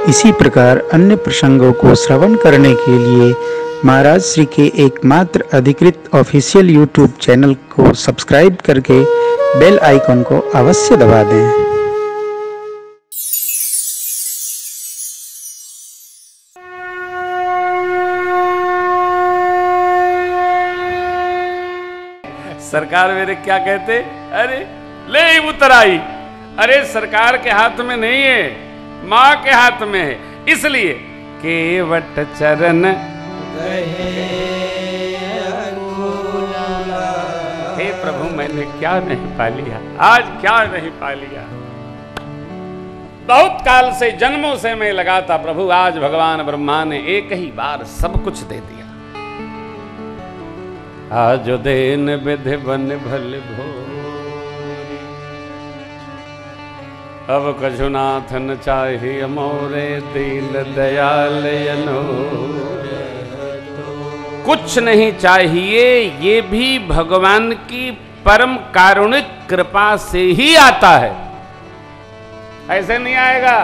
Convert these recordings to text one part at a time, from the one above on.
इसी प्रकार अन्य प्रसंगों को श्रवण करने के लिए महाराज श्री के एकमात्र अधिकृत ऑफिशियल यूट्यूब चैनल को सब्सक्राइब करके बेल आइकन को अवश्य दबा दें। सरकार मेरे क्या कहते, अरे ले उतर आई। अरे सरकार के हाथ में नहीं है, माँ के हाथ में है। इसलिए केवट चरण हे प्रभु मैंने क्या नहीं पा लिया, आज क्या नहीं पा लिया। बहुत काल से, जन्मों से मैं लगा था प्रभु, आज भगवान ब्रह्मा ने एक ही बार सब कुछ दे दिया। आज देन विधि बन भल भो, अब कछुनाथ न चाहिए मोरे दीन दयाल अनो। कुछ नहीं चाहिए, ये भी भगवान की परम कारुणिक कृपा से ही आता है, ऐसे नहीं आएगा।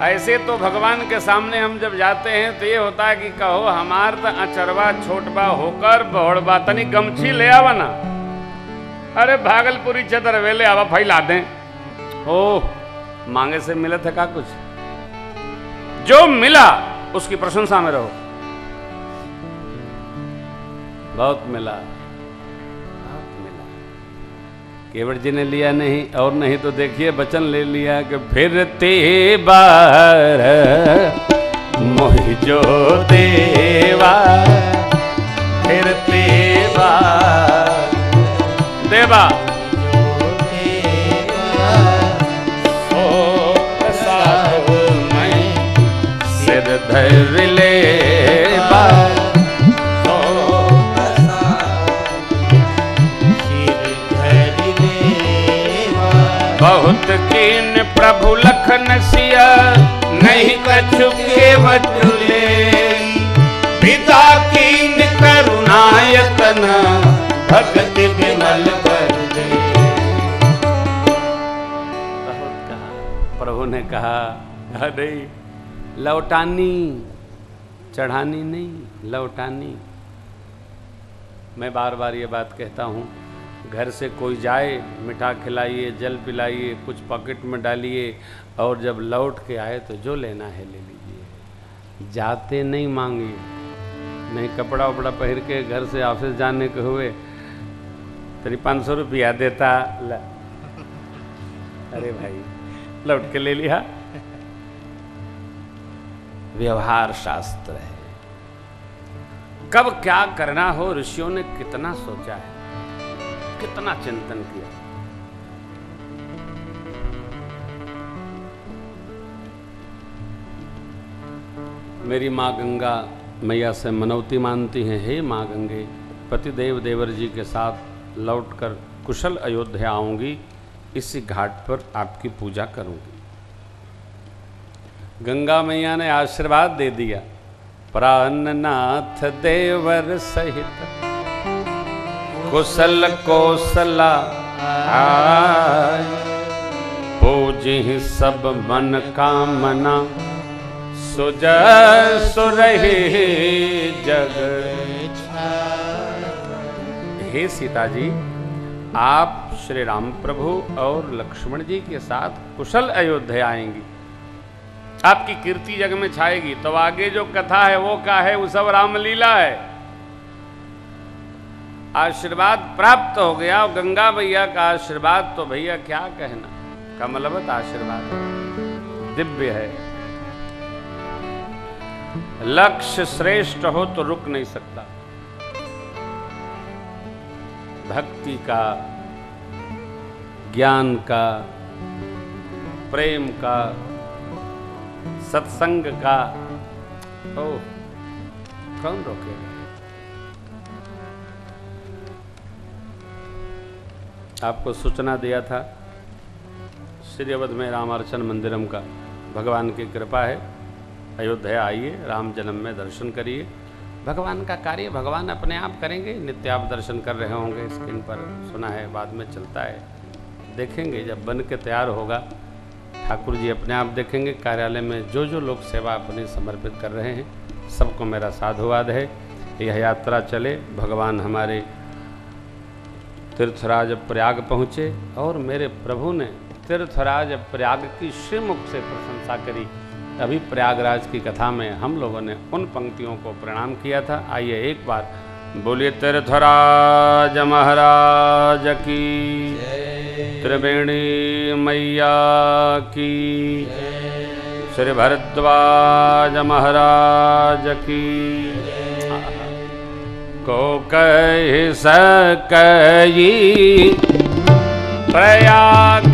ऐसे तो भगवान के सामने हम जब जाते हैं तो ये होता है कि कहो हमार तो अचरवा छोटबा होकर बहुड़बा तनी गमछी ले आवा ना। अरे भागलपुरी चदर वेले आवा फैला दें। ओह, मांगे से मिले थे का कुछ? जो मिला उसकी प्रशंसा में रहो। बहुत मिला, केवट जी ने लिया नहीं, और नहीं तो देखिए वचन ले लिया कि फिरते बार मोहि जो देवा, फिरते बार देवा सो प्रसाद मैं सिर धर ले बार। बहुत कीन प्रभु लखन सिया, नहीं कछु केवट ले, पिता कीन करुणायतन, भगति विमल कर दे। बहुत कहा, प्रभु ने कहा अरे लौटानी, चढ़ानी नहीं, लौटानी। मैं बार बार ये बात कहता हूँ, घर से कोई जाए मिठा खिलाइए, जल पिलाइए, कुछ पॉकेट में डालिए, और जब लौट के आए तो जो लेना है ले लीजिए, जाते नहीं मांगिए। नहीं कपड़ा उपड़ा पहन के घर से ऑफिस जाने के हुए तेरी 500 रुपया देता, अरे भाई लौट के ले लिया। व्यवहार शास्त्र है, कब क्या करना हो ऋषियों ने कितना सोचा है, कितना चिंतन किया। मेरी माँ गंगा मैया से मनौती मानती हैं, हे माँ गंगे, पतिदेव देवर जी के साथ लौटकर कुशल अयोध्या आऊंगी, इसी घाट पर आपकी पूजा करूंगी। गंगा मैया ने आशीर्वाद दे दिया, प्राणनाथ देवर सहित कुशल कौशला पूजी सब मन कामना, सुज सुरहि जग। हे सीता जी, आप श्री राम प्रभु और लक्ष्मण जी के साथ कुशल अयोध्या आएंगी, आपकी कीर्ति जग में छाएगी। तो आगे जो कथा है वो क्या है? वो सब रामलीला है। आशीर्वाद प्राप्त हो गया, गंगा मैया का आशीर्वाद तो भैया क्या कहना, कमलवत आशीर्वाद, दिव्य है। लक्ष्य श्रेष्ठ हो तो रुक नहीं सकता। भक्ति का, ज्ञान का, प्रेम का, सत्संग का, ओह कौन रोकेगा? आपको सूचना दिया था श्री अवध में रामार्चन मंदिरम का, भगवान की कृपा है, अयोध्या आइए, राम जन्म में दर्शन करिए। भगवान का कार्य भगवान अपने आप करेंगे। नित्य आप दर्शन कर रहे होंगे, स्क्रीन पर सुना है, बाद में चलता है, देखेंगे जब बन के तैयार होगा ठाकुर जी अपने आप देखेंगे। कार्यालय में जो जो लोग सेवा अपनी समर्पित कर रहे हैं सबको मेरा साधुवाद है। यह यात्रा चले, भगवान हमारे तीर्थराज प्रयाग पहुँचे और मेरे प्रभु ने तीर्थराज प्रयाग की श्रीमुख से प्रशंसा करी। अभी प्रयागराज की कथा में हम लोगों ने उन पंक्तियों को प्रणाम किया था। आइए एक बार बोलिए तीर्थराज महाराज की, त्रिवेणी मैया की, श्री भरद्वाज महाराज की। को कह सकई प्रयाग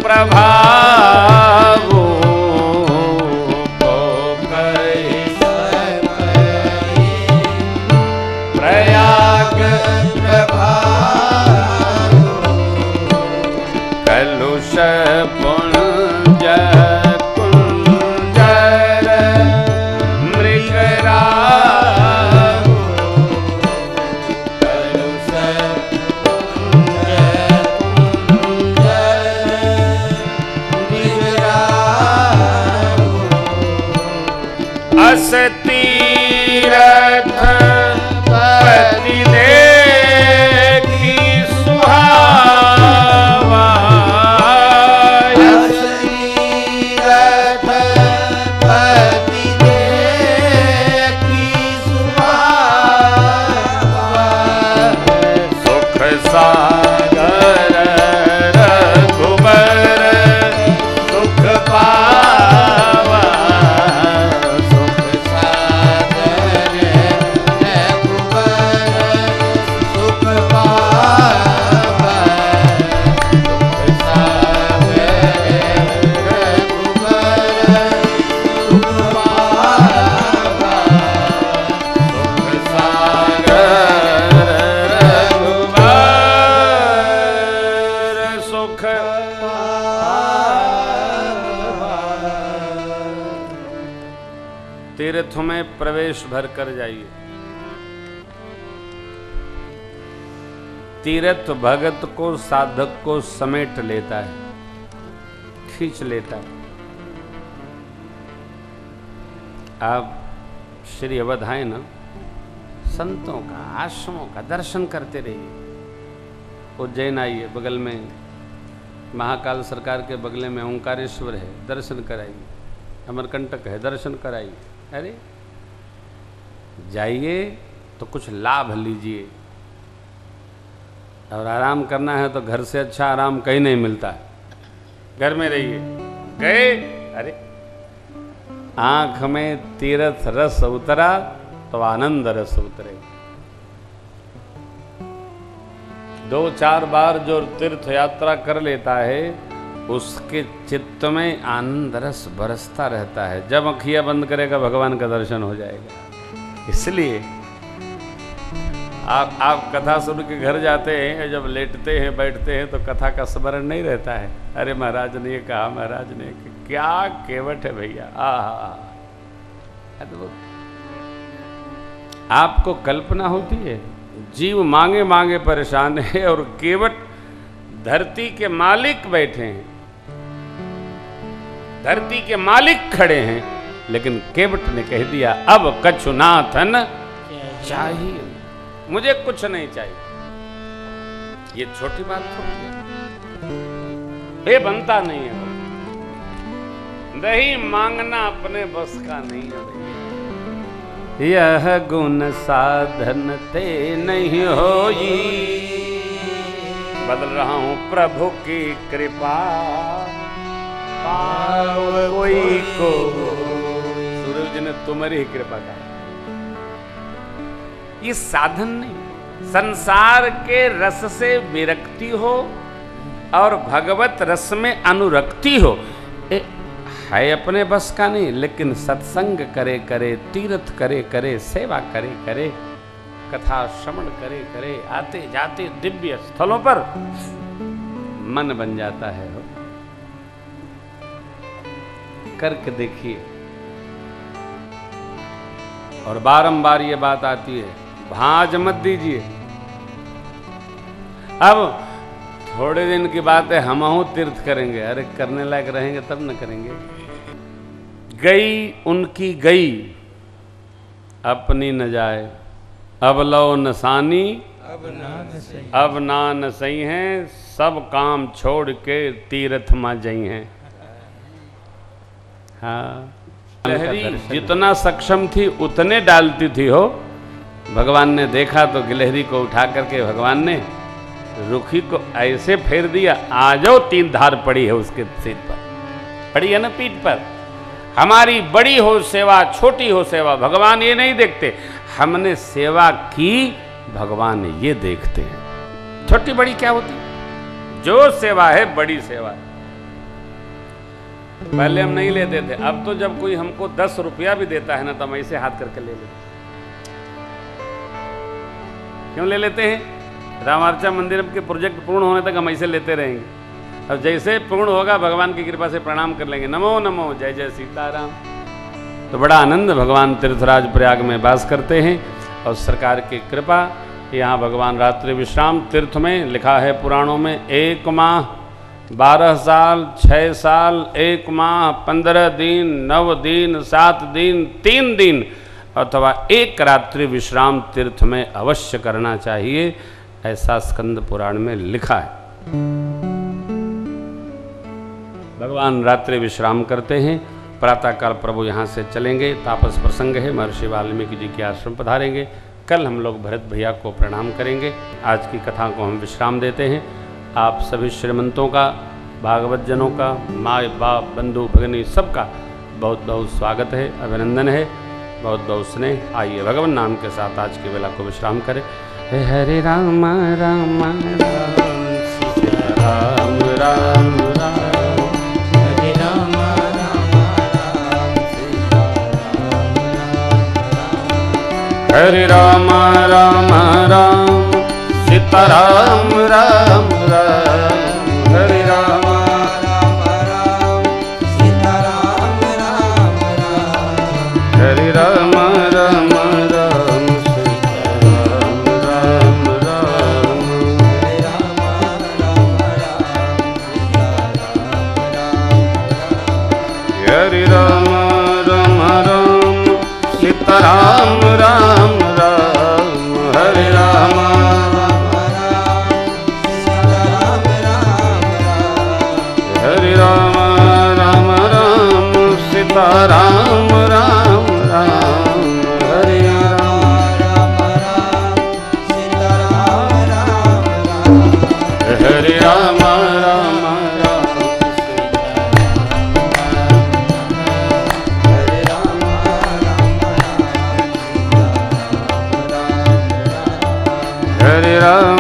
प्रभाव, को कह सकई प्रयाग प्रभाव, कलुष पुंज कुंजर मृगरा, अस तीरथ पति देखी सुहावा, अस तीरथ पति देखी सुहावा, सुख सागर रघुबर सुख पावा, तीर्थ में प्रवेश भर कर जाइए। तीर्थ भगत को, साधक को समेट लेता है, खींच लेता है। आप श्री अवधान संतों का, आश्रमों का दर्शन करते रहिए। उज्जैन आइए, बगल में महाकाल सरकार के बगल में ओंकारेश्वर है, दर्शन कराइए। अमरकंटक है, दर्शन कराइए। अरे जाइए तो कुछ लाभ लीजिए। और आराम करना है तो घर से अच्छा आराम कहीं नहीं मिलता है। घर में रहिए। गए, अरे आंख में तीर्थ रस उतरा तो आनंद रस उतरे। 2-4 बार जो तीर्थ यात्रा कर लेता है उसके चित्त में आनंद रस बरसता रहता है। जब अखियां बंद करेगा भगवान का दर्शन हो जाएगा। इसलिए आप कथा सुन के घर जाते हैं, जब लेटते हैं बैठते हैं तो कथा का स्मरण नहीं रहता है। अरे महाराज ने ये कहा, महाराज ने क्या केवट है भैया। अद्भुत। आपको कल्पना होती है जीव मांगे मांगे परेशान है और केवट धरती के मालिक बैठे हैं, धरती के मालिक खड़े हैं, लेकिन केवट ने कह दिया अब कछुनाथन चाहिए, मुझे कुछ नहीं चाहिए। ये छोटी बात थोड़ी है, ये बनता नहीं है। नहीं मांगना अपने बस का नहीं है। यह गुण साधन ते नहीं होई, बदल रहा हूं प्रभु की कृपा, कोई को सूरज ने तुम्हारी ही कृपा का। ये साधन नहीं, संसार के रस से विरक्ति हो और भगवत रस में अनुरक्ति हो, है अपने बस का नहीं। लेकिन सत्संग करे करे, तीर्थ करे करे, सेवा करे करे, कथा श्रवण करे करे, आते जाते दिव्य स्थलों पर मन बन जाता है। करके देखिए। और बारंबार ये बात आती है, भांज मत दीजिए। अब थोड़े दिन की बात है, हमहू तीर्थ करेंगे। अरे करने लायक रहेंगे तब न करेंगे। गई उनकी गई, अपनी न जाए, अब लो नसानी अब ना न सही हैं, सब काम छोड़ के तीर्थ में जई हैं। हाँ, गिलहरी जितना सक्षम थी उतने डालती थी हो। भगवान ने देखा तो गिलहरी को उठा करके भगवान ने रुखी को ऐसे फेर दिया, आ जाओ, 3 धार पड़ी है उसके सिर पर, पड़ी है ना पीठ पर। हमारी बड़ी हो सेवा, छोटी हो सेवा, भगवान ये नहीं देखते। हमने सेवा की, भगवान ये देखते हैं। छोटी बड़ी क्या होती, जो सेवा है बड़ी सेवा है। पहले हम नहीं लेते थे, अब तो जब कोई हमको 10 रुपया भी देता है ना तो हम ऐसे हाथ करके ले लेते। क्यों ले लेते हैं? रामार्चा मंदिर के प्रोजेक्ट पूर्ण होने तक हम ऐसे लेते रहेंगे। अब जैसे पूर्ण होगा भगवान की कृपा से प्रणाम कर लेंगे, नमो नमो, जय जय सीताराम। तो बड़ा आनंद, भगवान तीर्थराज प्रयाग में वास करते हैं और सरकार की कृपा। यहाँ भगवान रात्रि विश्राम तीर्थ में लिखा है पुराणों में, 1 माह 12 साल 6 साल 1 माह 15 दिन 9 दिन 7 दिन 3 दिन अथवा 1 रात्रि विश्राम तीर्थ में अवश्य करना चाहिए, ऐसा स्कंद पुराण में लिखा है। भगवान रात्रि विश्राम करते हैं। प्रातःकाल प्रभु यहाँ से चलेंगे, तापस प्रसंग है, महर्षि वाल्मीकि जी के आश्रम पधारेंगे। कल हम लोग भरत भैया को प्रणाम करेंगे। आज की कथा को हम विश्राम देते हैं। आप सभी श्रीमंतों का, भागवत जनों का, माँ बाप बंधु भगिनी सबका बहुत बहुत स्वागत है, अभिनंदन है, बहुत बहुत स्नेह। आइए भगवान नाम के साथ आज की वेला को विश्राम करें। हरे राम राम राम राम राम राम, हरे राम राम राम हरे राम राम राम सीताराम राम राम, हरे राम राम राम सीताराम राम राम, हरे राम राम राम सीताराम राम राम, हरे राम राम राम सीताराम राम राम, हरे राम हरे राम राम राम सीताराम राम राम, हरे राम सीताराम राम राम, हरे राम राम राम हरे राम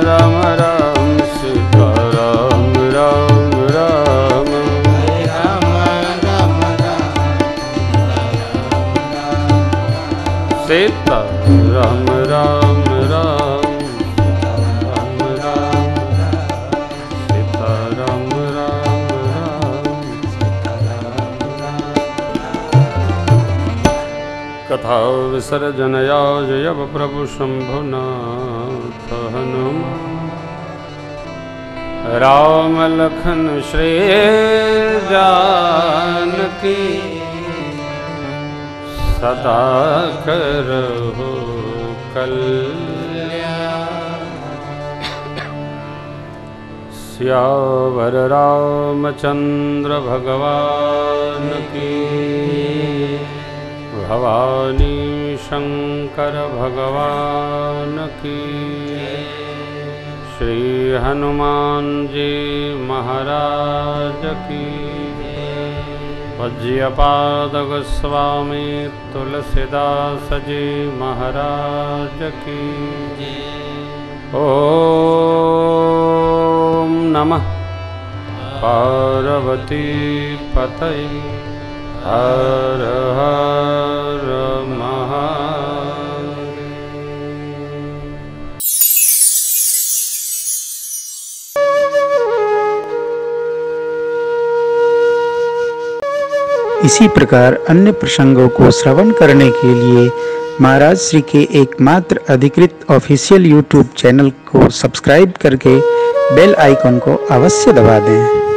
राम राम सीताराम राम राम, हरे राम राम राम सीताराम राम राम, राम राम सीताराम राम राम। कथा विसर्जनया जय प्रभु शंभुनाथ हनुमान, राम लखन श्री जानकी, सदा करहु कल्याण। सियावर रामचंद्र भगवान की, भवानी शंकर भगवान की, श्री हनुमान जी महाराज की, वज्रपाद गोस्वामी तुलसीदास जी महाराज की। ओम नमः पार्वती पतये, हर हर महादेव। इसी प्रकार अन्य प्रसंगों को श्रवण करने के लिए महाराज श्री के एकमात्र अधिकृत ऑफिशियल यूट्यूब चैनल को सब्सक्राइब करके बेल आइकन को अवश्य दबा दें।